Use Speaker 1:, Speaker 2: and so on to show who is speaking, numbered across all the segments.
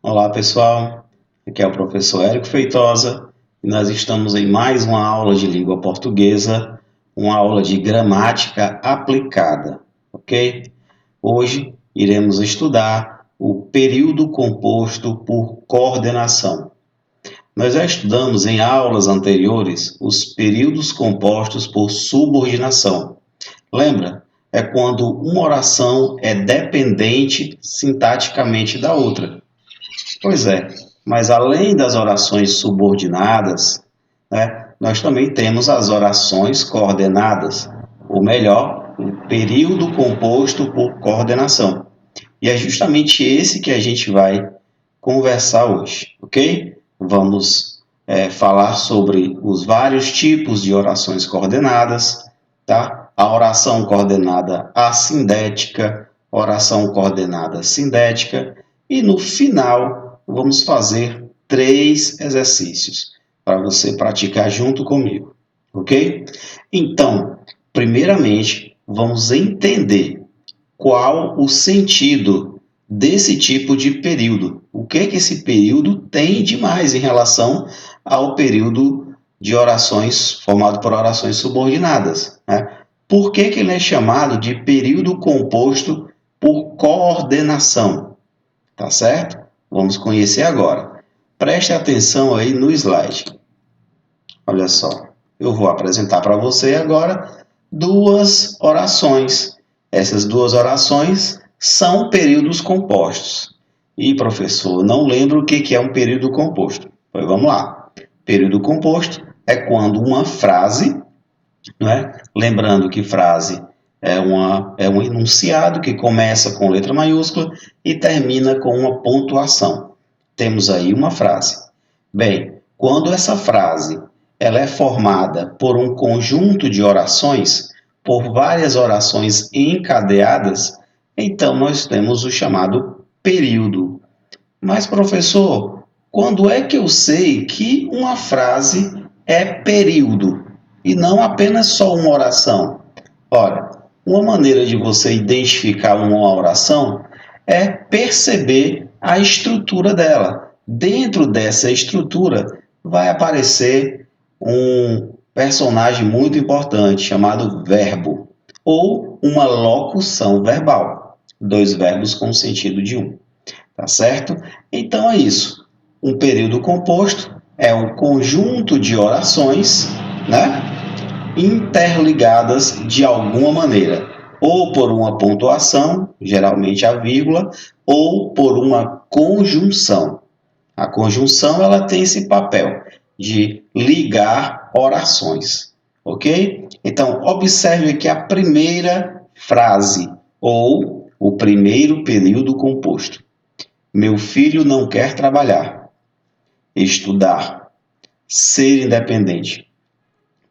Speaker 1: Olá pessoal, aqui é o professor Érico Feitosa e nós estamos em mais uma aula de língua portuguesa, uma aula de gramática aplicada, ok? Hoje iremos estudar o período composto por coordenação. Nós já estudamos em aulas anteriores os períodos compostos por subordinação. Lembra? É quando uma oração é dependente sintaticamente da outra. Pois é, mas além das orações subordinadas, né, nós também temos as orações coordenadas, ou melhor, o período composto por coordenação. E é justamente esse que a gente vai conversar hoje, ok? Vamos falar sobre os vários tipos de orações coordenadas, tá? A oração coordenada assindética, oração coordenada sindética, e no final vamos fazer 3 exercícios para você praticar junto comigo, ok? Então, primeiramente, vamos entender qual o sentido desse tipo de período. O que é que esse período tem de mais em relação ao período de orações formado por orações subordinadas, né? Por que ele é chamado de período composto por coordenação? Tá certo? Vamos conhecer agora. Preste atenção aí no slide. Olha só, eu vou apresentar para você agora duas orações. Essas duas orações são períodos compostos. E, professor, não lembro o que é um período composto. Pois vamos lá. Período composto é quando uma frase, né? Lembrando que frase é um enunciado que começa com letra maiúscula e termina com uma pontuação. Temos aí uma frase. Bem, quando essa frase ela é formada por um conjunto de orações, por várias orações encadeadas, então nós temos o chamado período. Mas, professor, quando é que eu sei que uma frase é período e não apenas só uma oração? Ora, uma maneira de você identificar uma oração é perceber a estrutura dela. Dentro dessa estrutura vai aparecer um personagem muito importante chamado verbo ou uma locução verbal. Dois verbos com o sentido de um. Tá certo? Então é isso. Um período composto é um conjunto de orações, né, interligadas de alguma maneira, ou por uma pontuação, geralmente a vírgula, ou por uma conjunção. A conjunção ela tem esse papel de ligar orações, ok? Então, observe aqui a primeira frase ou o primeiro período composto. Meu filho não quer trabalhar, estudar, ser independente.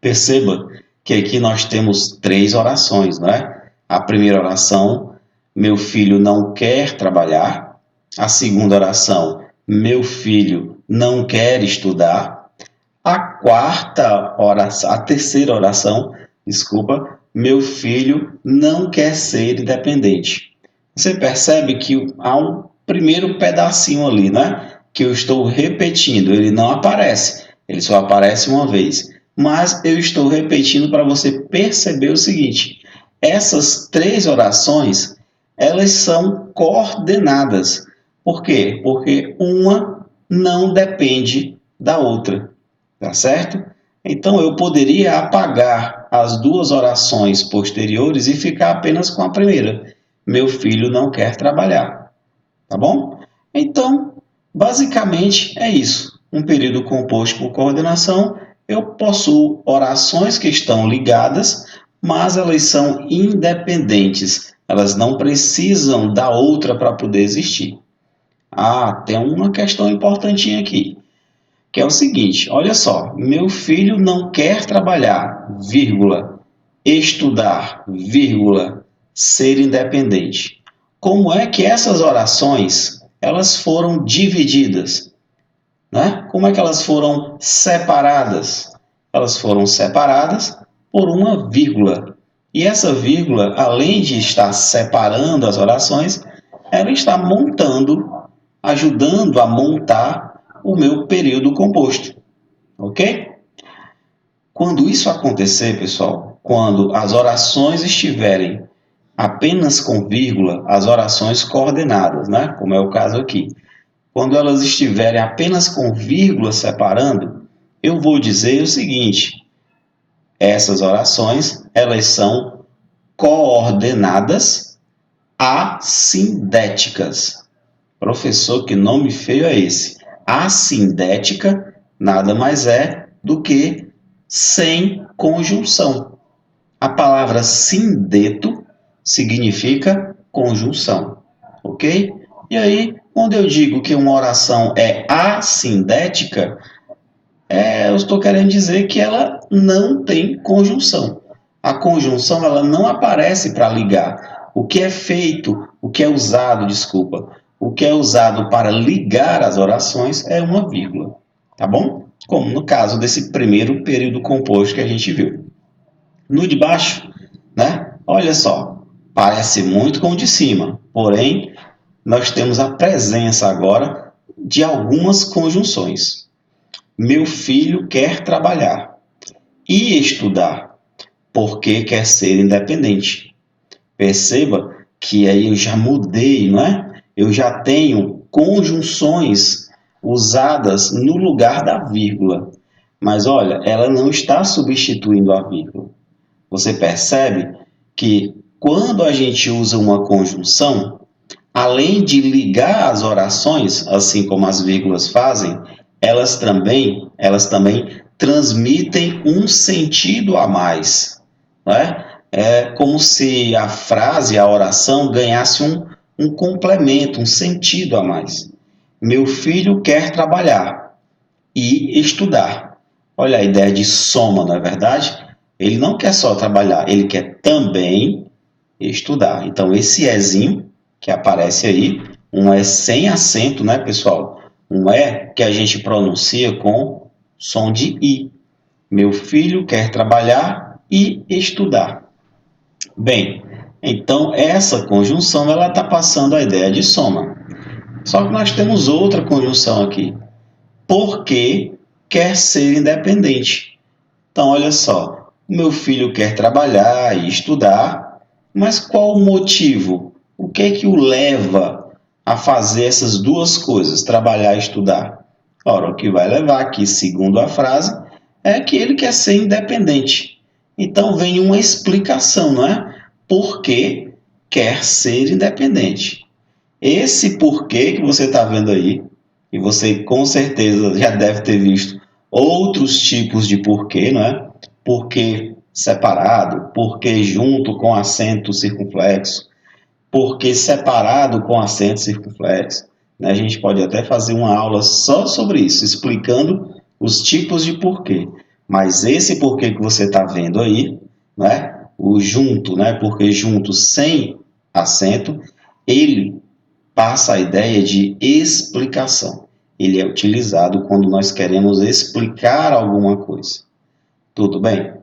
Speaker 1: Perceba que aqui nós temos 3 orações, não é? A primeira oração, meu filho não quer trabalhar. A segunda oração, meu filho não quer estudar. A terceira oração, desculpa, meu filho não quer ser independente. Você percebe que há um primeiro pedacinho ali, né? Que eu estou repetindo, ele não aparece, ele só aparece uma vez. Mas eu estou repetindo para você perceber o seguinte: essas 3 orações, elas são coordenadas. Por quê? Porque uma não depende da outra, tá certo? Então eu poderia apagar as 2 orações posteriores e ficar apenas com a primeira. Meu filho não quer trabalhar, tá bom? Então, basicamente é isso. Um período composto por coordenação, eu possuo orações que estão ligadas, mas elas são independentes. Elas não precisam da outra para poder existir. Ah, tem uma questão importantinha aqui, que é o seguinte, olha só, meu filho não quer trabalhar, vírgula, estudar, vírgula, ser independente. Como é que essas orações elas foram divididas? Né? Como é que elas foram separadas? Elas foram separadas por uma vírgula. E essa vírgula, além de estar separando as orações, ela está montando ajudando a montar o meu período composto, ok? Quando isso acontecer, pessoal, quando as orações estiverem apenas com vírgula, as orações coordenadas, né? Como é o caso aqui. Quando elas estiverem apenas com vírgula separando, eu vou dizer o seguinte: essas orações, elas são coordenadas assindéticas. Professor, que nome feio é esse? Assindética nada mais é do que sem conjunção. A palavra sindeto significa conjunção, ok? E aí, quando eu digo que uma oração é assindética, eu estou querendo dizer que ela não tem conjunção. A conjunção ela não aparece para ligar. O que é feito, o que é usado, desculpa, o que é usado para ligar as orações é uma vírgula, tá bom? Como no caso desse primeiro período composto que a gente viu. No de baixo, né? Olha só, parece muito com o de cima, porém, nós temos a presença agora de algumas conjunções. Meu filho quer trabalhar e estudar porque quer ser independente. Perceba que aí eu já mudei, não é? Eu já tenho conjunções usadas no lugar da vírgula. Mas olha, ela não está substituindo a vírgula. Você percebe que quando a gente usa uma conjunção, além de ligar as orações, assim como as vírgulas fazem, elas também transmitem um sentido a mais. Não é? É como se a frase, a oração, ganhasse um complemento, um sentido a mais. Meu filho quer trabalhar e estudar. Olha a ideia de soma, não é verdade? Ele não quer só trabalhar, ele quer também estudar. Então, esse ezinho que aparece aí, um é sem acento, né, pessoal? Um é que a gente pronuncia com som de i. Meu filho quer trabalhar e estudar. Bem, então essa conjunção ela está passando a ideia de soma. Só que nós temos outra conjunção aqui. Porque quer ser independente. Então, olha só, meu filho quer trabalhar e estudar, mas qual o motivo? O que é que o leva a fazer essas duas coisas, trabalhar e estudar? Ora, o que vai levar aqui, segundo a frase, é que ele quer ser independente. Então, vem uma explicação, não é? Por que quer ser independente? Esse porquê que você está vendo aí, e você com certeza já deve ter visto outros tipos de porquê, não é? Porquê separado, porquê junto com acento circunflexo, porquê separado com acento circunflexo. Né? A gente pode até fazer uma aula só sobre isso, explicando os tipos de porquê. Mas esse porquê que você está vendo aí, né? O junto, né? Porque junto sem acento, ele passa a ideia de explicação. Ele é utilizado quando nós queremos explicar alguma coisa. Tudo bem?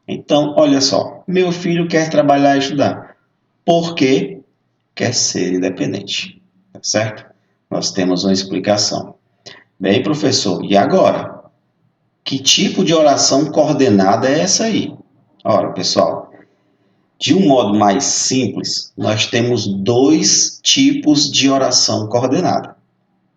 Speaker 1: Então, olha só. Meu filho quer trabalhar e estudar. Porque quer ser independente. Tá certo? Nós temos uma explicação. Bem, professor, e agora? Que tipo de oração coordenada é essa aí? Ora, pessoal, de um modo mais simples, nós temos dois tipos de oração coordenada,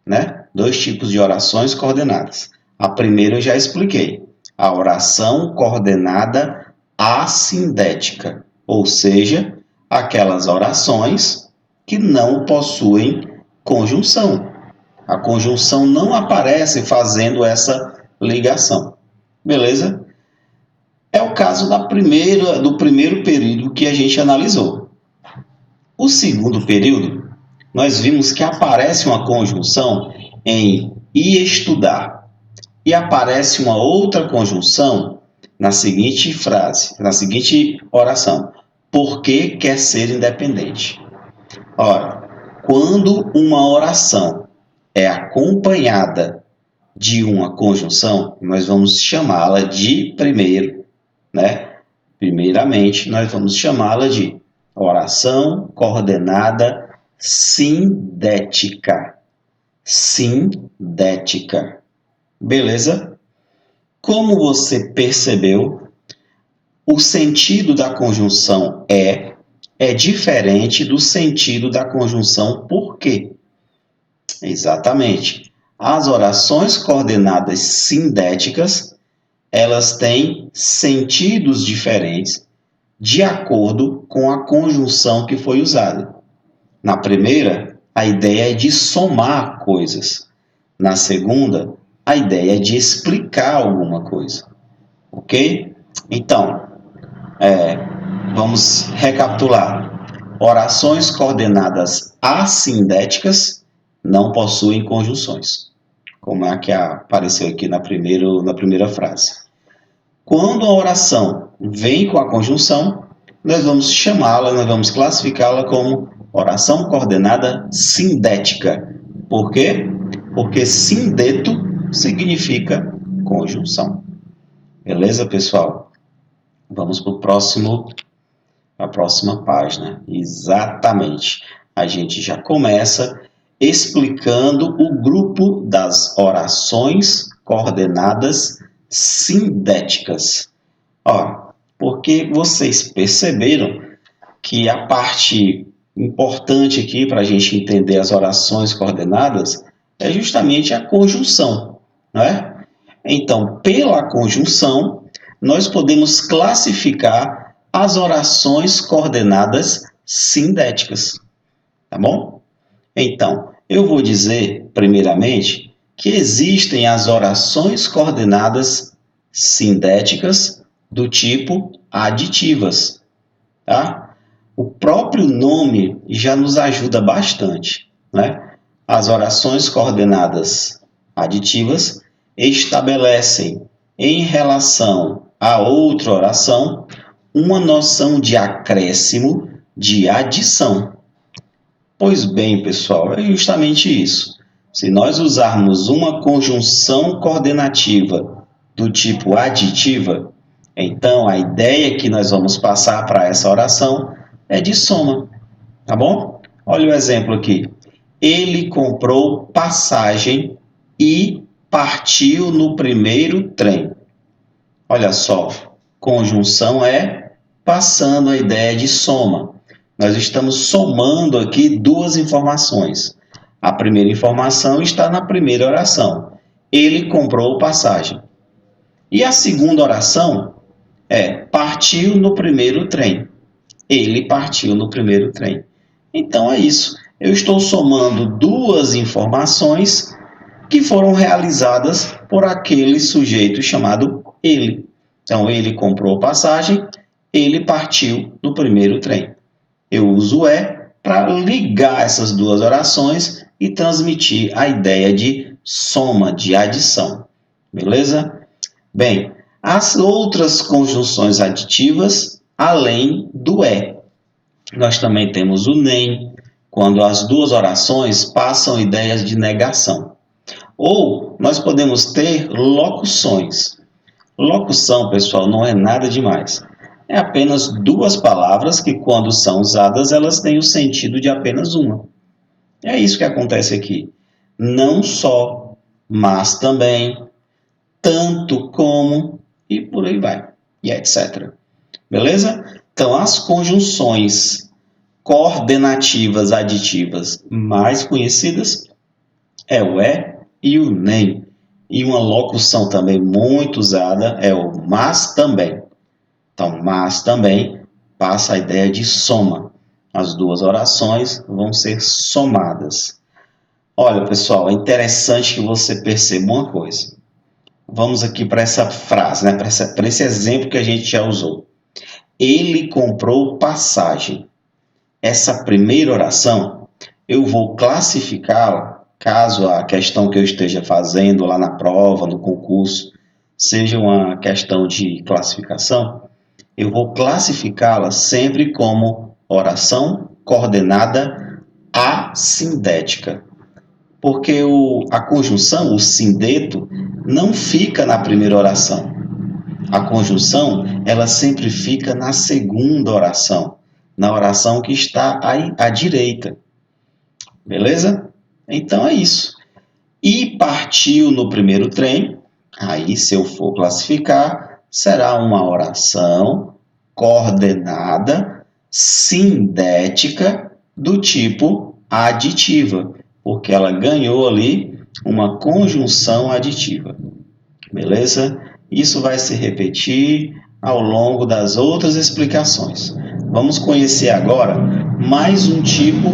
Speaker 1: né? Dois tipos de orações coordenadas. A primeira eu já expliquei, a oração coordenada assindética, ou seja, aquelas orações que não possuem conjunção. A conjunção não aparece fazendo essa ligação. Beleza? É o caso do primeiro período que a gente analisou. O segundo período, nós vimos que aparece uma conjunção em ir estudar e aparece uma outra conjunção na seguinte frase, na seguinte oração: porque quer ser independente. Ora, quando uma oração é acompanhada de uma conjunção, nós vamos chamá-la de primeiro, né? Primeiramente, nós vamos chamá-la de oração coordenada sindética. sindética. Beleza? Como você percebeu, o sentido da conjunção é diferente do sentido da conjunção por quê. Exatamente. As orações coordenadas sindéticas, elas têm sentidos diferentes de acordo com a conjunção que foi usada. Na primeira, a ideia é de somar coisas. Na segunda, a ideia é de explicar alguma coisa. Ok? Então, vamos recapitular. Orações coordenadas assindéticas não possuem conjunções, como é que apareceu aqui na primeira frase. Quando a oração vem com a conjunção, nós vamos classificá-la como oração coordenada sindética. Por quê? Porque sindeto significa conjunção. Beleza, pessoal? Vamos para a próxima página. Exatamente. A gente já começa explicando o grupo das orações coordenadas sindéticas. Ó, porque vocês perceberam que a parte importante aqui para a gente entender as orações coordenadas é justamente a conjunção, não é? Então, pela conjunção, nós podemos classificar as orações coordenadas sindéticas, tá bom? Então, eu vou dizer, primeiramente, que existem as orações coordenadas sindéticas do tipo aditivas, tá? O próprio nome já nos ajuda bastante, né? As orações coordenadas aditivas estabelecem, em relação a outra oração, uma noção de acréscimo, de adição. Pois bem, pessoal, é justamente isso. Se nós usarmos uma conjunção coordenativa do tipo aditiva, então a ideia que nós vamos passar para essa oração é de soma, tá bom? Olha o exemplo aqui. Ele comprou passagem e partiu no primeiro trem. Olha só, conjunção é passando a ideia de soma. Nós estamos somando aqui duas informações. A primeira informação está na primeira oração. Ele comprou passagem. E a segunda oração é partiu no primeiro trem. Ele partiu no primeiro trem. Então é isso. Eu estou somando duas informações que foram realizadas por aquele sujeito chamado ele. Então, ele comprou passagem, ele partiu no primeiro trem. Eu uso o para ligar essas duas orações e transmitir a ideia de soma, de adição. Beleza? Bem, as outras conjunções aditivas, além do nós também temos o nem, quando as duas orações passam ideias de negação. Ou nós podemos ter locuções. Locução, pessoal, não é nada demais. É apenas duas palavras que, quando são usadas, elas têm o sentido de apenas uma. É isso que acontece aqui. Não só, mas também, tanto como, e por aí vai, e etc. Beleza? Então, as conjunções coordenativas aditivas mais conhecidas é o e o nem. E uma locução também muito usada é o mas também. Então, mas também passa a ideia de soma. As duas orações vão ser somadas. Olha, pessoal, é interessante que você perceba uma coisa. Vamos aqui para essa frase, né? Para esse exemplo que a gente já usou. Ele comprou passagem. Essa primeira oração, eu vou classificá-la, caso a questão que eu esteja fazendo lá na prova, no concurso, seja uma questão de classificação, eu vou classificá-la sempre como oração coordenada assindética. Porque a conjunção, o sindeto, não fica na primeira oração. A conjunção, ela sempre fica na segunda oração, na oração que está à direita. Beleza? Então é isso. e partiu no primeiro trem. Aí, se eu for classificar, será uma oração coordenada, sindética, do tipo aditiva, porque ela ganhou ali uma conjunção aditiva. Beleza? Isso vai se repetir ao longo das outras explicações. Vamos conhecer agora mais um tipo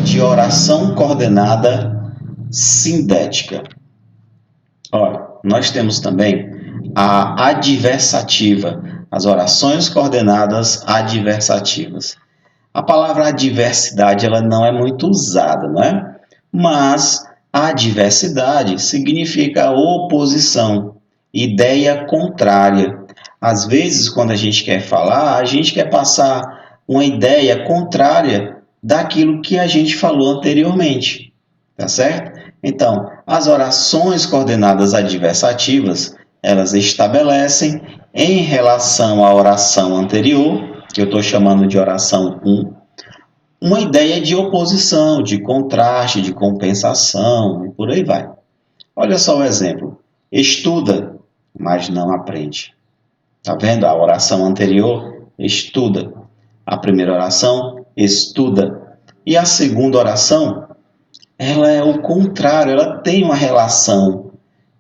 Speaker 1: de oração coordenada sindética. Olha, nós temos também a adversativa, as orações coordenadas adversativas. A palavra adversidade ela não é muito usada, não é? Mas a adversidade significa oposição, ideia contrária. Às vezes, quando a gente quer falar, a gente quer passar uma ideia contrária daquilo que a gente falou anteriormente, tá certo? Então, as orações coordenadas adversativas, elas estabelecem em relação à oração anterior, que eu estou chamando de oração 1, uma ideia de oposição, de contraste, de compensação, e por aí vai. Olha só o exemplo. Estuda, mas não aprende. Tá vendo? A oração anterior, estuda. A primeira oração, estuda. E a segunda oração, ela é o contrário, ela tem uma relação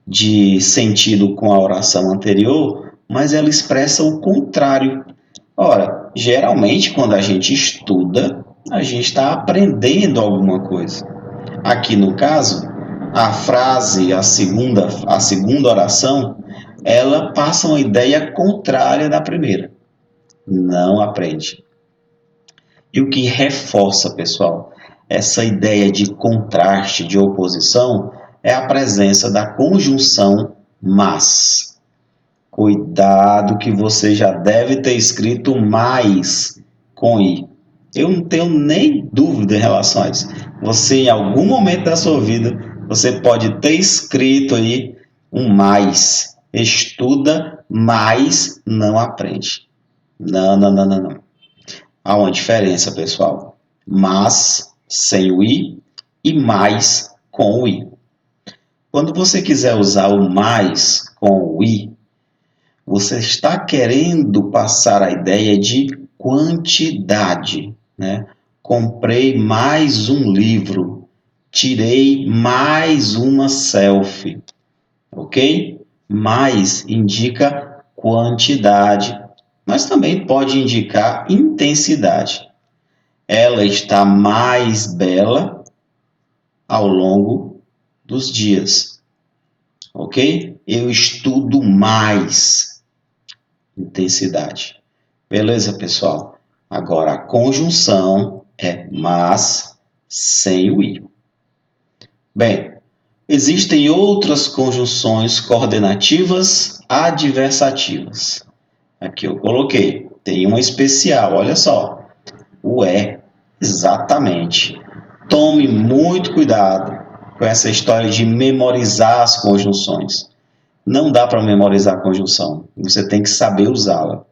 Speaker 1: de sentido com a oração anterior, mas ela expressa o contrário. Ora, geralmente quando a gente estuda, a gente está aprendendo alguma coisa. Aqui no caso, a frase, a segunda oração, ela passa uma ideia contrária da primeira. Não aprende. E o que reforça, pessoal, essa ideia de contraste, de oposição, é a presença da conjunção mas. Cuidado que você já deve ter escrito mais com i. Eu não tenho nem dúvida em relação a isso. Você, em algum momento da sua vida, você pode ter escrito aí um mais. Estuda, mas não aprende. Não, não, não, não, não. Há uma diferença, pessoal. Mas sem o i e mais com o i. Quando você quiser usar o mais com o i, você está querendo passar a ideia de quantidade, né? Comprei mais um livro, tirei mais uma selfie, ok? Mais indica quantidade, mas também pode indicar intensidade. Ela está mais bela ao longo dos dias, ok? Eu estudo mais. Intensidade. Beleza, pessoal? Agora, a conjunção é mas sem o i. Bem, existem outras conjunções coordenativas adversativas. Aqui eu coloquei. Tem uma especial, olha só. O é, exatamente. Tome muito cuidado com essa história de memorizar as conjunções. Não dá para memorizar a conjunção. Você tem que saber usá-la,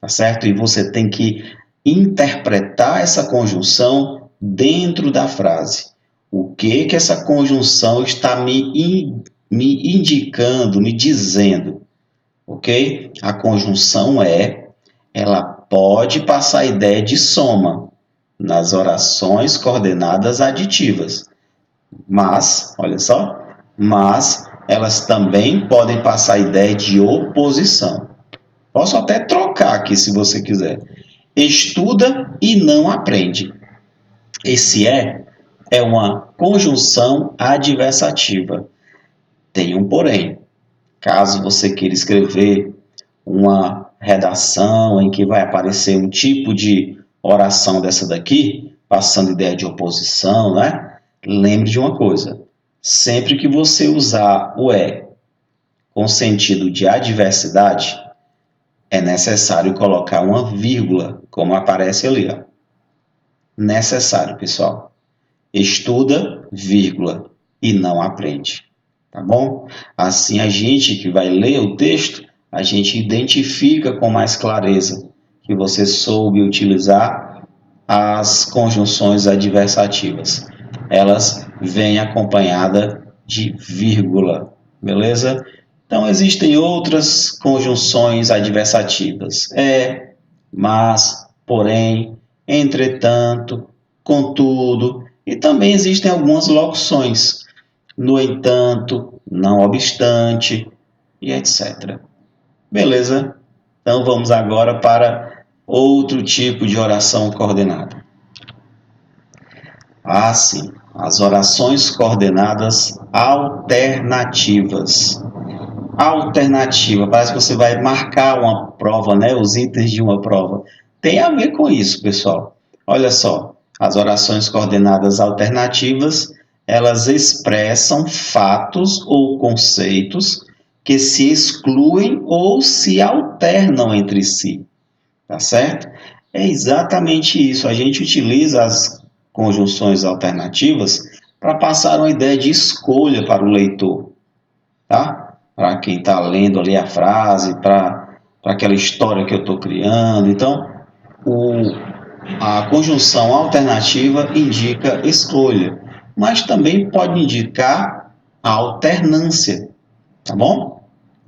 Speaker 1: tá certo? E você tem que interpretar essa conjunção dentro da frase. O que essa conjunção está me indicando, me dizendo, ok? A conjunção ela pode passar a ideia de soma nas orações coordenadas aditivas. Mas, olha só, mas elas também podem passar a ideia de oposição. Posso até trocar aqui se você quiser. Estuda e não aprende. Esse é uma conjunção adversativa. Tem um porém. Caso você queira escrever uma redação em que vai aparecer um tipo de oração dessa daqui, passando ideia de oposição, né? Lembre de uma coisa. Sempre que você usar o com sentido de adversidade, é necessário colocar uma vírgula, como aparece ali. Ó. Necessário, pessoal. Estuda, vírgula, e não aprende. Tá bom? Assim, a gente que vai ler o texto, a gente identifica com mais clareza que você soube utilizar as conjunções adversativas. Elas vêm acompanhadas de vírgula, beleza? Então, existem outras conjunções adversativas. Mas, porém, entretanto, contudo, e também existem algumas locuções. No entanto, não obstante, e etc. Beleza? Então, vamos agora para outro tipo de oração coordenada. Sim, as orações coordenadas alternativas. Alternativa, parece que você vai marcar uma prova, né? Os itens de uma prova. Tem a ver com isso, pessoal. Olha só, as orações coordenadas alternativas, elas expressam fatos ou conceitos que se excluem ou se alternam entre si. Tá certo? É exatamente isso. A gente utiliza as conjunções alternativas para passar uma ideia de escolha para o leitor, tá? Para quem está lendo ali a frase, para aquela história que eu estou criando. Então, a conjunção alternativa indica escolha, mas também pode indicar alternância, tá bom?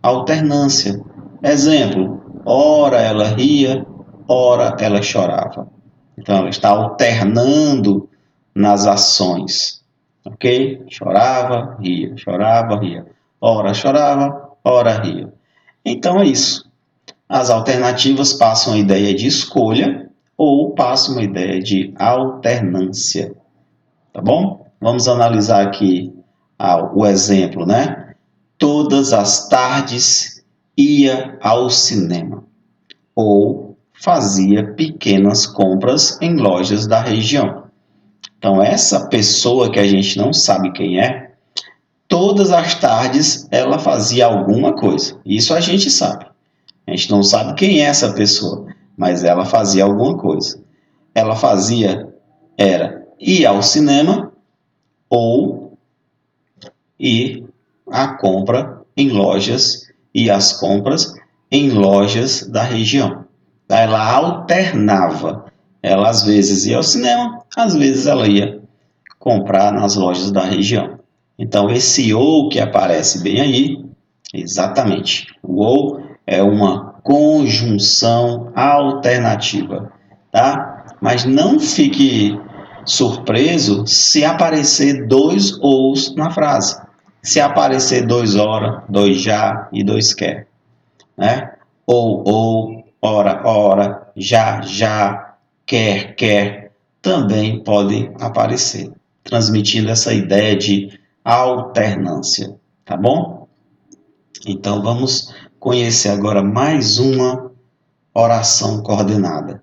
Speaker 1: Alternância. Exemplo, ora ela ria, ora ela chorava. Então, ela está alternando nas ações, ok? Chorava, ria, chorava, ria. Ora chorava, ora ria. Então, é isso. As alternativas passam a ideia de escolha ou passam a ideia de alternância, tá bom? Vamos analisar aqui o exemplo, né? Todas as tardes ia ao cinema ou fazia pequenas compras em lojas da região. Então, essa pessoa que a gente não sabe quem é, todas as tardes ela fazia alguma coisa. Isso a gente sabe. A gente não sabe quem é essa pessoa, mas ela fazia alguma coisa. Ela fazia, ir ao cinema ou ir à compra em lojas e as compras em lojas da região. Ela alternava. Ela às vezes ia ao cinema, às vezes ela ia comprar nas lojas da região. Então, esse ou que aparece bem aí, exatamente. O ou é uma conjunção alternativa, tá? Mas não fique surpreso se aparecer dois ous na frase. Se aparecer dois ora, dois já e dois quer, né? Ou, ora, já, quer, também podem aparecer, transmitindo essa ideia de alternância, tá bom? Então, vamos conhecer agora mais uma oração coordenada.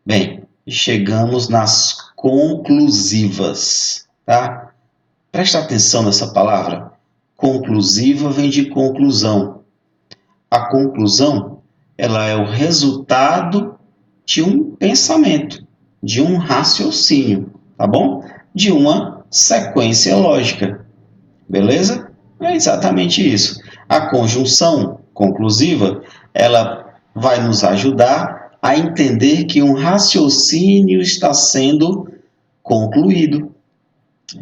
Speaker 1: Bem, chegamos nas conclusivas, tá? Presta atenção nessa palavra. Conclusiva vem de conclusão. A conclusão, ela é o resultado de um pensamento, de um raciocínio, tá bom? De uma sequência lógica, beleza? É exatamente isso. A conjunção conclusiva, ela vai nos ajudar a entender que um raciocínio está sendo concluído.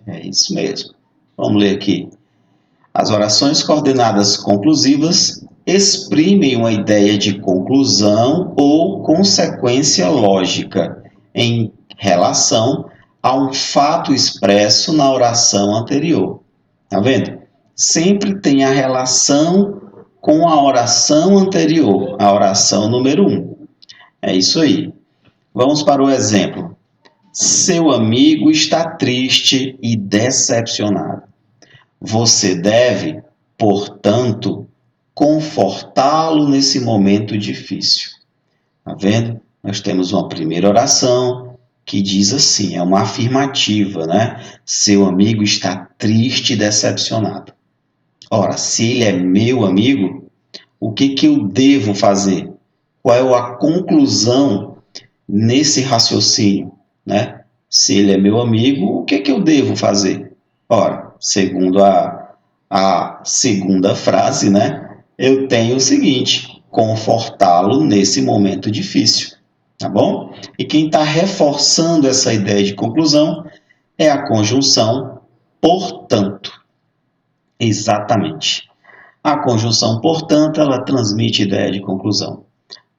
Speaker 1: É isso mesmo. Vamos ler aqui. As orações coordenadas conclusivas exprimem uma ideia de conclusão ou consequência lógica em relação a um fato expresso na oração anterior. Tá vendo? Sempre tem a relação com a oração anterior, a oração número 1. É isso aí. Vamos para o exemplo. Seu amigo está triste e decepcionado. Você deve, portanto, confortá-lo nesse momento difícil. Tá vendo? Nós temos uma primeira oração que diz assim, é uma afirmativa, né? Seu amigo está triste e decepcionado. Ora, se ele é meu amigo, o que eu devo fazer? Qual é a conclusão nesse raciocínio, né? Se ele é meu amigo, o que eu devo fazer? Ora, segundo a segunda frase, né? Eu tenho o seguinte, confortá-lo nesse momento difícil, tá bom? E quem está reforçando essa ideia de conclusão é a conjunção portanto. Exatamente. A conjunção, portanto, ela transmite ideia de conclusão.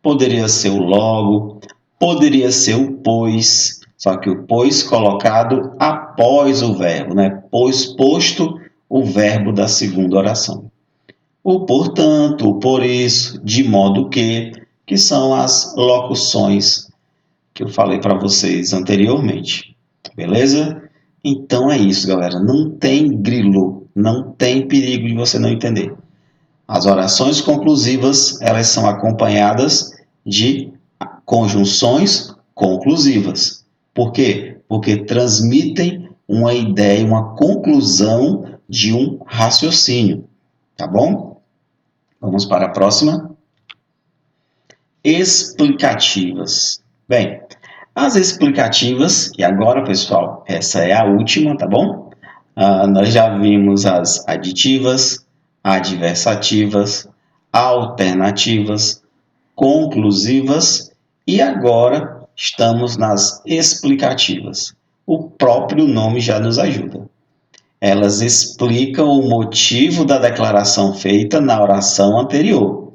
Speaker 1: Poderia ser o logo, poderia ser o pois, só que o pois colocado após o verbo, né? Pois posto o verbo da segunda oração. O portanto, o por isso, de modo que são as locuções que eu falei para vocês anteriormente. Beleza? Então é isso, galera. Não tem grilo, não tem perigo de você não entender. As orações conclusivas, elas são acompanhadas de conjunções conclusivas. Por quê? Porque transmitem uma ideia, uma conclusão de um raciocínio. Tá bom? Vamos para a próxima. Explicativas. Bem, as explicativas, e agora, pessoal, essa é a última, tá bom? Nós já vimos as aditivas, adversativas, alternativas, conclusivas e agora estamos nas explicativas. O próprio nome já nos ajuda. Elas explicam o motivo da declaração feita na oração anterior.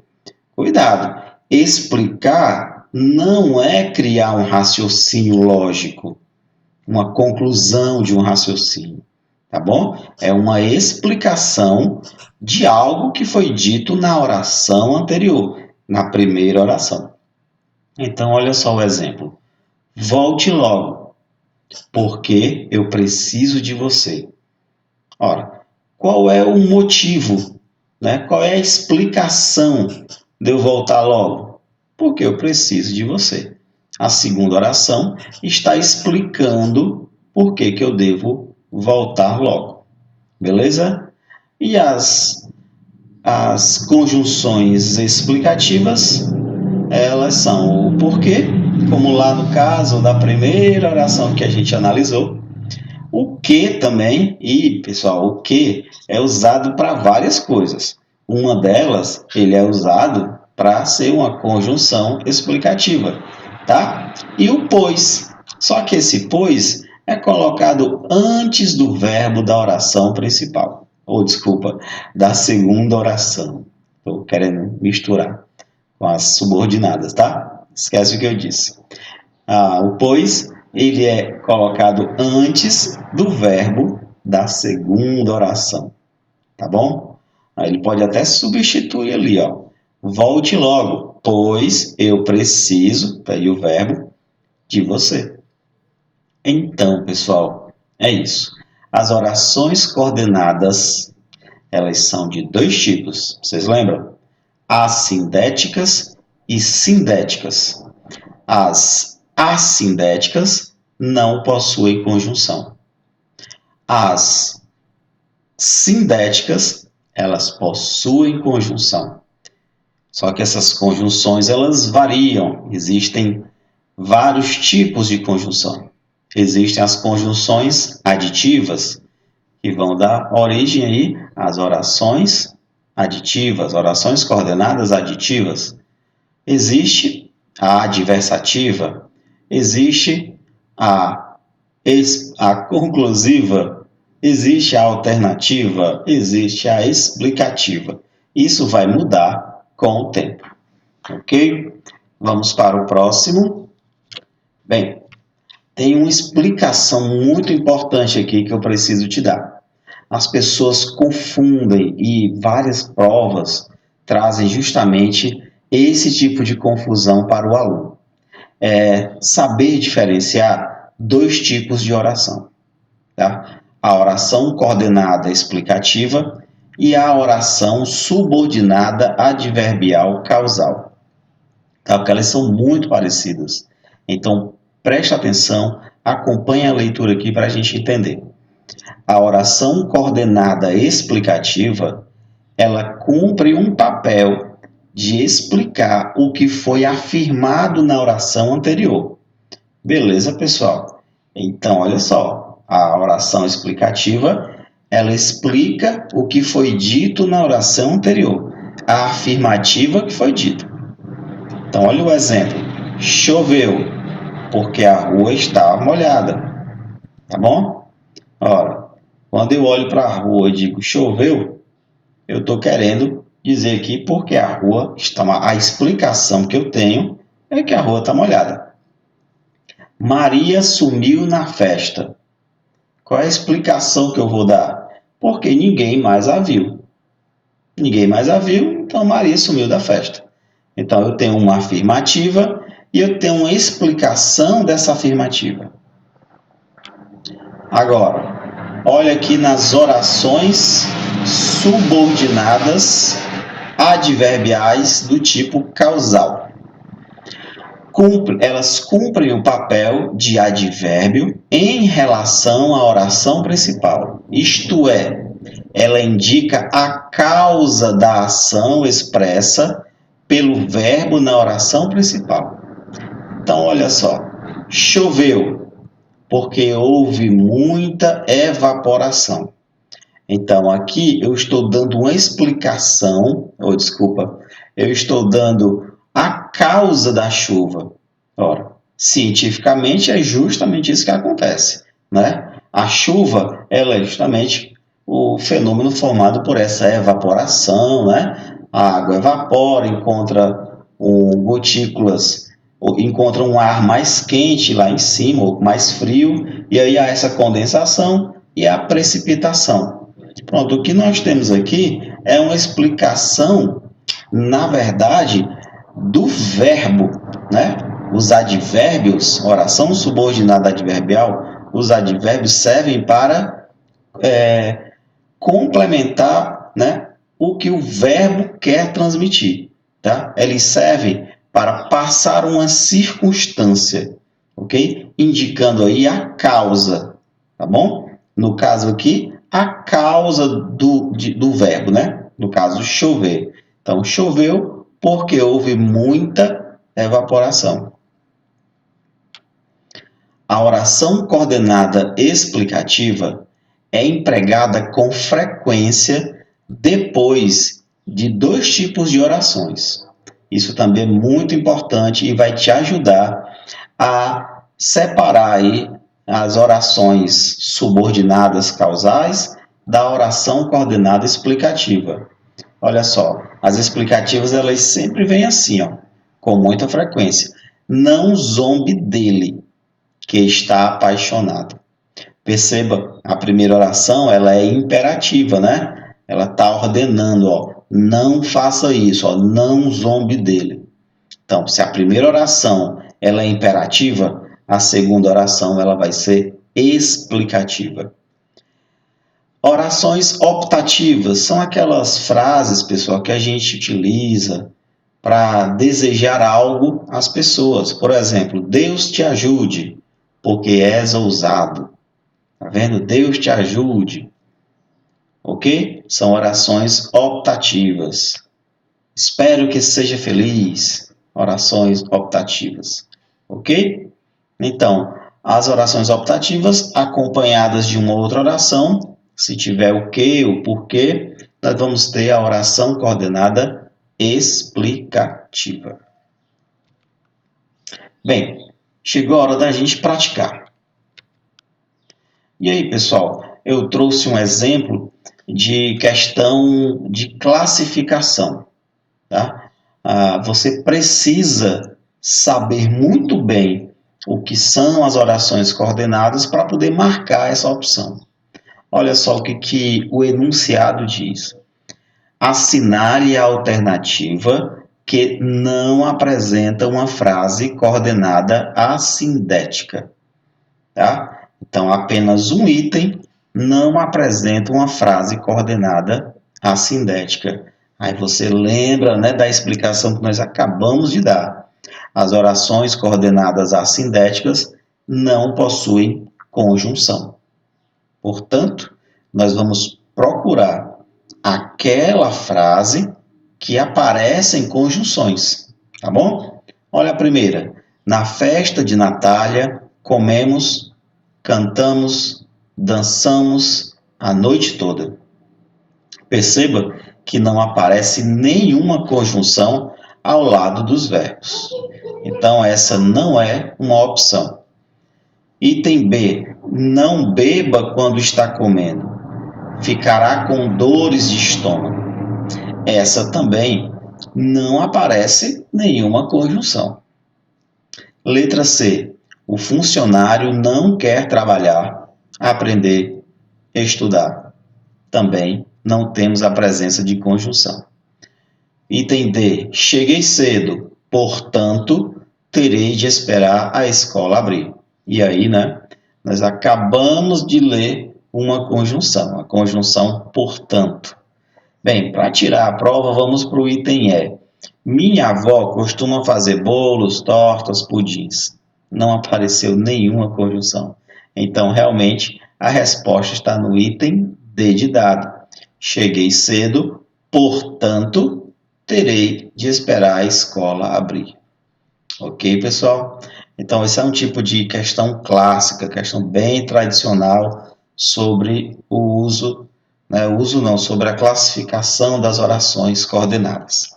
Speaker 1: Cuidado, explicar não é criar um raciocínio lógico, uma conclusão de um raciocínio, tá bom? É uma explicação de algo que foi dito na oração anterior, na primeira oração. Então, olha só o exemplo. Volte logo, porque eu preciso de você. Ora, qual é o motivo, né? Qual é a explicação de eu voltar logo? Porque eu preciso de você. A segunda oração está explicando por que eu devo voltar logo. Beleza? E as conjunções explicativas, elas são o porquê, como lá no caso da primeira oração que a gente analisou. O que também, e pessoal, o que é usado para várias coisas. Uma delas, ele é usado para ser uma conjunção explicativa, tá? E o pois, só que esse pois é colocado antes do verbo da oração principal, ou desculpa, da segunda oração. Estou querendo misturar com as subordinadas, tá? Esquece o que eu disse. O pois, ele é colocado antes do verbo da segunda oração, tá bom? Aí ele pode até substituir ali, ó. Volte logo, pois eu preciso, tá aí o verbo, de você. Então, pessoal, é isso. As orações coordenadas, elas são de dois tipos, vocês lembram? Assindéticas e sindéticas. As assindéticas não possuem conjunção. As sindéticas, elas possuem conjunção. Só que essas conjunções, elas variam. Existem vários tipos de conjunção. Existem as conjunções aditivas, que vão dar origem aí às orações aditivas, orações coordenadas aditivas. Existe a adversativa, existe a conclusiva, existe a alternativa, existe a explicativa. Isso vai mudar com o tempo, ok? Vamos para o próximo. Bem, tem uma explicação muito importante aqui que eu preciso te dar. As pessoas confundem e várias provas trazem justamente esse tipo de confusão para o aluno. Saber diferenciar dois tipos de oração, tá? A oração coordenada explicativa e a oração subordinada adverbial causal, tá? Porque elas são muito parecidas. Então, preste atenção, acompanhe a leitura aqui para a gente entender. A oração coordenada explicativa, ela cumpre um papel de explicar o que foi afirmado na oração anterior. Beleza, pessoal? Então, olha só, a oração explicativa, ela explica o que foi dito na oração anterior, a afirmativa que foi dita. Então, olha o exemplo. Choveu, porque a rua está molhada. Tá bom? Ora, quando eu olho para a rua e digo choveu, eu estou querendo dizer aqui porque a rua está... A explicação que eu tenho é que a rua está molhada. Maria sumiu na festa. Qual é a explicação que eu vou dar? Porque ninguém mais a viu. Ninguém mais a viu, então Maria sumiu da festa. Então eu tenho uma afirmativa e eu tenho uma explicação dessa afirmativa. Agora, olha aqui nas orações subordinadas adverbiais do tipo causal. Elas cumprem o papel de advérbio em relação à oração principal. Isto é, ela indica a causa da ação expressa pelo verbo na oração principal. Então, olha só. Choveu, porque houve muita evaporação. Então, aqui eu estou dando uma explicação, eu estou dando a causa da chuva. Ora, cientificamente é justamente isso que acontece, né? A chuva, ela é justamente o fenômeno formado por essa evaporação, né? A água evapora, encontra gotículas, encontra um ar mais quente lá em cima, ou mais frio, e aí há essa condensação e a precipitação. Pronto, o que nós temos aqui é uma explicação, na verdade, do verbo, né? Os advérbios, oração subordinada adverbial, os advérbios servem para complementar, né, o que o verbo quer transmitir. Tá? Eles servem para passar uma circunstância, ok? Indicando aí a causa, tá bom? No caso aqui, a causa do verbo, né? No caso, chover. Então, choveu porque houve muita evaporação. A oração coordenada explicativa é empregada com frequência depois de dois tipos de orações. Isso também é muito importante e vai te ajudar a separar aí as orações subordinadas causais da oração coordenada explicativa. Olha só, as explicativas elas sempre vêm assim, ó, com muita frequência. Não zombe dele, que está apaixonado. Perceba, a primeira oração ela é imperativa, né? Ela está ordenando, ó, não faça isso, ó, não zombe dele. Então, se a primeira oração ela é imperativa, a segunda oração ela vai ser explicativa. Orações optativas são aquelas frases, pessoal, que a gente utiliza para desejar algo às pessoas. Por exemplo, Deus te ajude, porque és ousado. Tá vendo? Deus te ajude. Ok? São orações optativas. Espero que seja feliz. Orações optativas. Ok? Então, as orações optativas acompanhadas de uma outra oração, se tiver o que, o porquê, nós vamos ter a oração coordenada explicativa. Bem, chegou a hora da gente praticar. E aí, pessoal, eu trouxe um exemplo de questão de classificação. Tá? Você precisa saber muito bem o que são as orações coordenadas para poder marcar essa opção. Olha só o que o enunciado diz. Assinale a alternativa que não apresenta uma frase coordenada assindética. Tá? Então, apenas um item não apresenta uma frase coordenada assindética. Aí você lembra, né, da explicação que nós acabamos de dar. As orações coordenadas assindéticas não possuem conjunção. Portanto, nós vamos procurar aquela frase que aparece em conjunções, tá bom? Olha a primeira. Na festa de Natália, comemos, cantamos, dançamos a noite toda. Perceba que não aparece nenhuma conjunção ao lado dos verbos. Então, essa não é uma opção. Item B. Não beba quando está comendo. Ficará com dores de estômago. essa também não aparece nenhuma conjunção. Letra C. O funcionário não quer trabalhar, aprender, estudar. Também não temos a presença de conjunção. Item D. Cheguei cedo, portanto, terei de esperar a escola abrir. E aí, né? Nós acabamos de ler uma conjunção, a conjunção portanto. Bem, para tirar a prova, vamos para o item E. Minha avó costuma fazer bolos, tortas, pudins. Não apareceu nenhuma conjunção. Então, realmente, a resposta está no item D de dado. Cheguei cedo, portanto, terei de esperar a escola abrir. Ok, pessoal? Então, esse é um tipo de questão clássica, questão bem tradicional sobre o uso, sobre a classificação das orações coordenadas.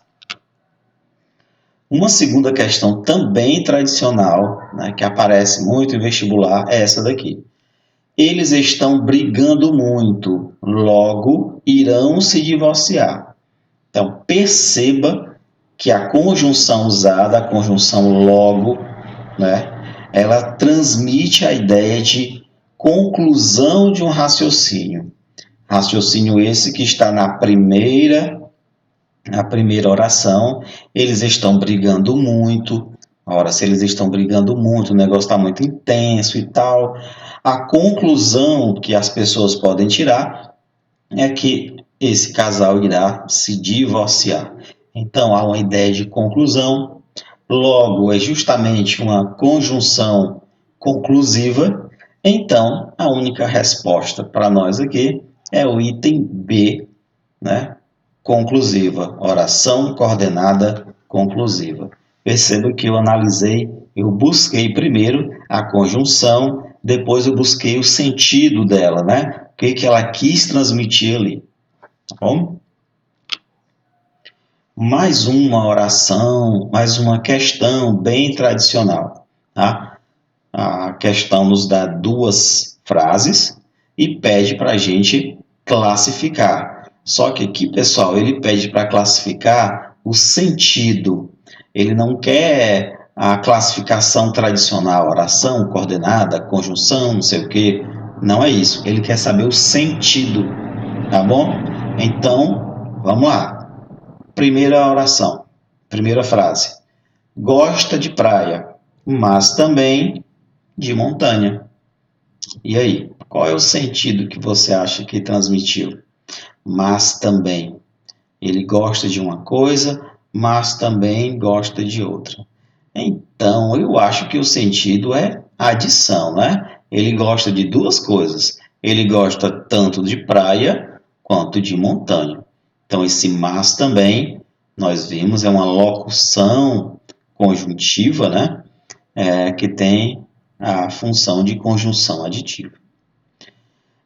Speaker 1: Uma segunda questão também tradicional, né, que aparece muito em vestibular, é essa daqui. Eles estão brigando muito, logo irão se divorciar. Então, perceba que a conjunção usada, a conjunção logo, né, ela transmite a ideia de conclusão de um raciocínio. Raciocínio esse que está na primeira oração. Eles estão brigando muito. Ora, se eles estão brigando muito, o negócio está muito intenso e tal. A conclusão que as pessoas podem tirar é que esse casal irá se divorciar. Então, há uma ideia de conclusão. Logo, é justamente uma conjunção conclusiva. Então, a única resposta para nós aqui é o item B, né? Conclusiva, oração coordenada conclusiva. Perceba que eu analisei, eu busquei primeiro a conjunção, depois eu busquei o sentido dela, né? O que ela quis transmitir ali. Tá bom? Mais uma oração, mais uma questão bem tradicional. Tá? A questão nos dá duas frases e pede para a gente classificar. Só que aqui, pessoal, ele pede para classificar o sentido. Ele não quer a classificação tradicional, oração, coordenada, conjunção, não sei o quê. Não é isso. Ele quer saber o sentido, tá bom? Então, vamos lá. Primeira oração, primeira frase. Gosta de praia, mas também de montanha. E aí, qual é o sentido que você acha que transmitiu? Mas também. Ele gosta de uma coisa, mas também gosta de outra. Então, eu acho que o sentido é adição, né? Ele gosta de duas coisas. Ele gosta tanto de praia quanto de montanha. Então, esse mas também, nós vimos, é uma locução conjuntiva, né? Que tem a função de conjunção aditiva.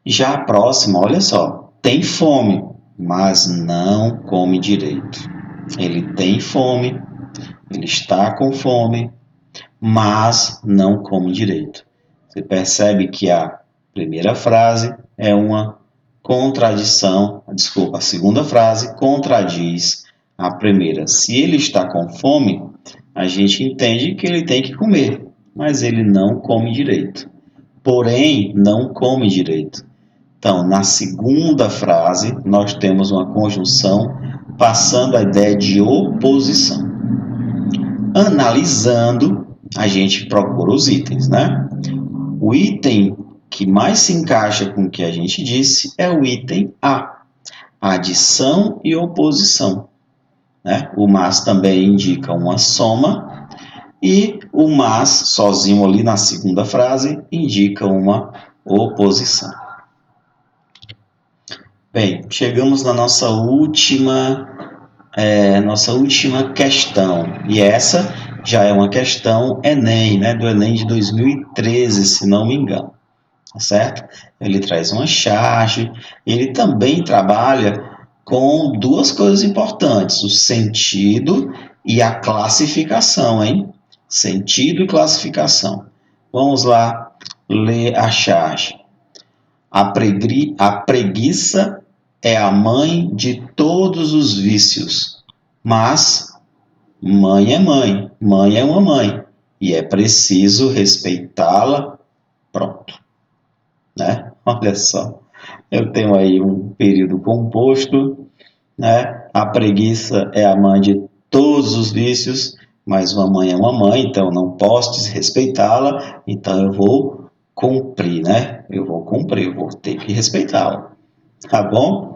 Speaker 1: Já a próxima, olha só, tem fome, mas não come direito. Ele tem fome, ele está com fome, mas não come direito. Você percebe que a primeira frase é uma contradição, a segunda frase contradiz a primeira. Se ele está com fome, a gente entende que ele tem que comer, mas ele não come direito. Porém, não come direito. Então, na segunda frase, nós temos uma conjunção passando a ideia de oposição. Analisando, a gente procura os itens, né? O item que mais se encaixa com o que a gente disse é o item A, adição e oposição, né? O mas também indica uma soma e o mas, sozinho ali na segunda frase, indica uma oposição. Bem, chegamos na nossa última questão, e essa já é uma questão Enem, né, do Enem de 2013, se não me engano, tá certo? Ele traz uma charge, ele também trabalha com duas coisas importantes, o sentido e a classificação, hein? Sentido e classificação. Vamos lá ler a charge. A preguiça é a mãe de todos os vícios, mas mãe é mãe, mãe é uma mãe, e é preciso respeitá-la, pronto, né? Olha só, eu tenho aí um período composto, né? A preguiça é a mãe de todos os vícios, mas uma mãe é uma mãe, então eu não posso desrespeitá-la, então eu vou cumprir, né? Eu vou cumprir, eu vou ter que respeitá-la, tá bom?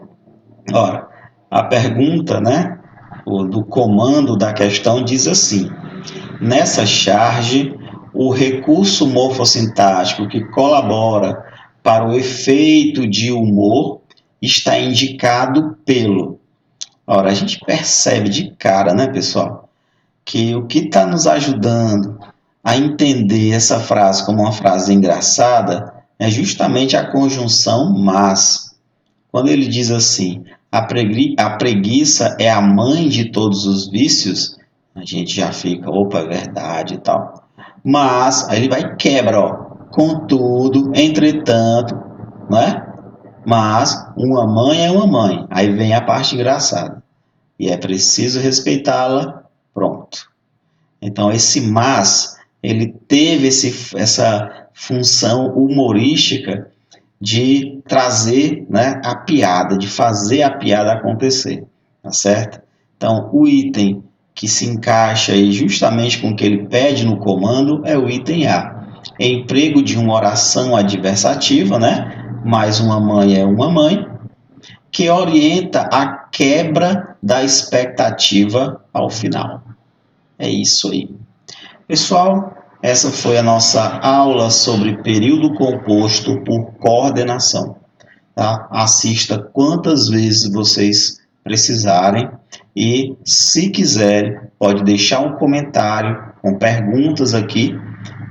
Speaker 1: Ora, a pergunta, né, do comando da questão diz assim: nessa charge, o recurso morfossintático que colabora para o efeito de humor está indicado pelo. Ora, a gente percebe de cara, né, pessoal, que o que está nos ajudando a entender essa frase como uma frase engraçada é justamente a conjunção mas. Quando ele diz assim, a preguiça é a mãe de todos os vícios, a gente já fica, opa, é verdade e tal. Mas, aí ele vai e quebra, ó. Contudo, entretanto, né? Mas, uma mãe é uma mãe. Aí vem a parte engraçada. E é preciso respeitá-la, pronto. Então, esse mas, ele teve essa função humorística de trazer, né, a piada, de fazer a piada acontecer, tá certo? Então, o item que se encaixa aí justamente com o que ele pede no comando é o item A. Emprego de uma oração adversativa, né? Mais uma mãe é uma mãe, que orienta a quebra da expectativa ao final. É isso aí. Pessoal, essa foi a nossa aula sobre período composto por coordenação. Tá? Assista quantas vezes vocês precisarem e, se quiserem, pode deixar um comentário com perguntas aqui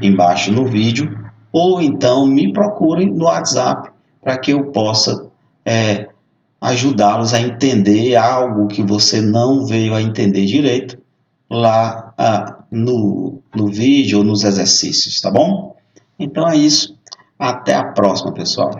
Speaker 1: embaixo no vídeo ou então me procurem no WhatsApp para que eu possa ajudá-los a entender algo que você não veio a entender direito lá no vídeo ou nos exercícios, tá bom? Então é isso. Até a próxima, pessoal.